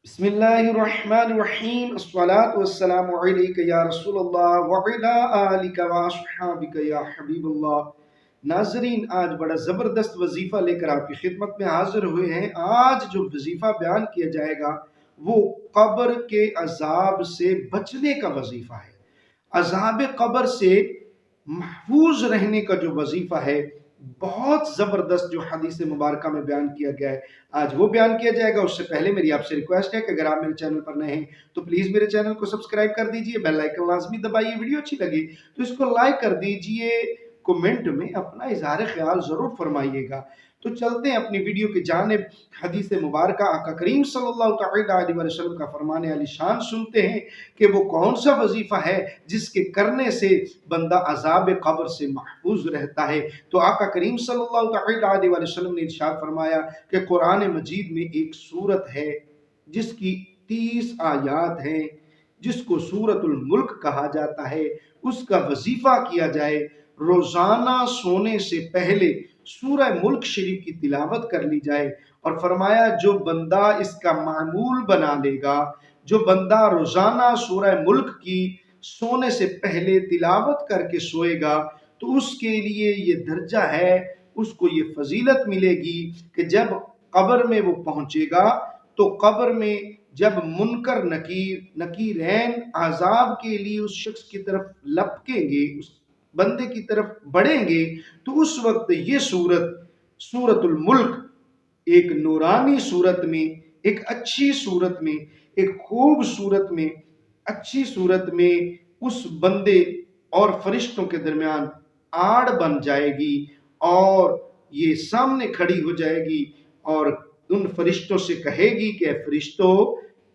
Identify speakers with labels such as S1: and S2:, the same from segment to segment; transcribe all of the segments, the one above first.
S1: بسم اللہ الرحمن الرحیم الصلاة والسلام علیک یا رسول اللہ وعلا آلک واصحابک یا حبیب اللہ۔ ناظرین، آج بڑا زبردست وظیفہ لے کر آپ کی خدمت میں حاضر ہوئے ہیں۔ آج جو وظیفہ بیان کیا جائے گا وہ قبر کے عذاب سے بچنے کا وظیفہ ہے، عذاب قبر سے محفوظ رہنے کا جو وظیفہ ہے، بہت زبردست جو حدیث مبارکہ میں بیان کیا گیا ہے، آج وہ بیان کیا جائے گا۔ اس سے پہلے میری آپ سے ریکویسٹ ہے کہ اگر آپ میرے چینل پر نئے ہیں تو پلیز میرے چینل کو سبسکرائب کر دیجئے، بیل آئیکن لازمی دبائیے، ویڈیو اچھی لگی تو اس کو لائک کر دیجئے، کومنٹ میں اپنا اظہار خیال ضرور فرمائیے گا۔ تو چلتے ہیں اپنی ویڈیو کی جانب۔ حدیث مبارکہ آقا کریم صلی اللہ تعالیٰ علیہ وسلم کا فرمان علی شان سنتے ہیں کہ وہ کون سا وظیفہ ہے جس کے کرنے سے بندہ عذاب قبر سے محفوظ رہتا ہے۔ تو آقا کریم صلی اللہ تعالیٰ علیہ وسلم نے ارشاد فرمایا کہ قرآن مجید میں ایک سورت ہے جس کی 30 آیات ہیں، جس کو سورۃ الملک کہا جاتا ہے۔ اس کا وظیفہ کیا جائے، روزانہ سونے سے پہلے سورہ ملک شریف کی تلاوت کر لی جائے، اور فرمایا جو بندہ اس کا معمول بنا لے گا، جو بندہ روزانہ سورہ ملک کی سونے سے پہلے تلاوت کر کے سوئے گا تو اس کے لیے یہ درجہ ہے، اس کو یہ فضیلت ملے گی کہ جب قبر میں وہ پہنچے گا تو قبر میں جب منکر نکیرین عذاب کے لیے اس شخص کی طرف لپکیں گے، اس بندے کی طرف بڑھیں گے، تو اس وقت یہ سورت الملک ایک نورانی صورت میں، ایک اچھی صورت میں، ایک خوب صورت میں، اچھی صورت میں اس بندے اور فرشتوں کے درمیان آڑ بن جائے گی، اور یہ سامنے کھڑی ہو جائے گی اور ان فرشتوں سے کہے گی کہ اے فرشتوں،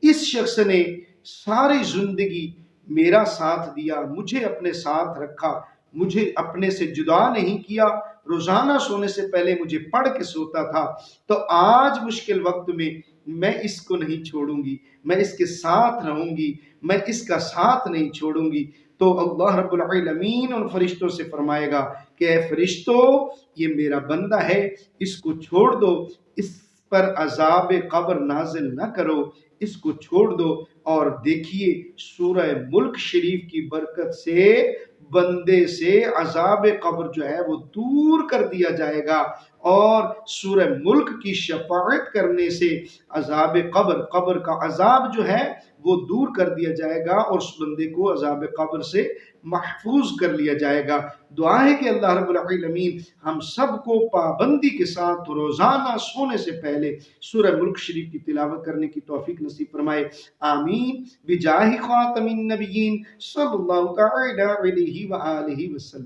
S1: اس شخص نے ساری زندگی میرا ساتھ دیا، مجھے اپنے ساتھ رکھا، مجھے اپنے سے جدا نہیں کیا، روزانہ سونے سے پہلے مجھے پڑھ کے سوتا تھا، تو آج مشکل وقت میں اس کو نہیں چھوڑوں گی، میں اس کے ساتھ رہوں گی، میں اس کا ساتھ نہیں چھوڑوں گی۔ تو اللہ رب العالمین ان فرشتوں سے فرمائے گا کہ اے فرشتوں، یہ میرا بندہ ہے، اس کو چھوڑ دو، اس پر عذاب قبر نازل نہ کرو، اس کو چھوڑ دو۔ اور دیکھیے سورہ ملک شریف کی برکت سے بندے سے عذاب قبر جو ہے وہ دور کر دیا جائے گا، اور سورہ ملک کی شفاعت کرنے سے عذاب قبر کا عذاب جو ہے وہ دور کر دیا جائے گا، اور اس بندے کو عذاب قبر سے محفوظ کر لیا جائے گا۔ دعا ہے کہ اللہ رب العالمین ہم سب کو پابندی کے ساتھ روزانہ سونے سے پہلے سورہ ملک شریف کی تلاوت کرنے کی توفیق نصیب فرمائے، آمین، بجاہ خاتم النبیین صلی اللہ تعالی علیہ وآلہ وسلم۔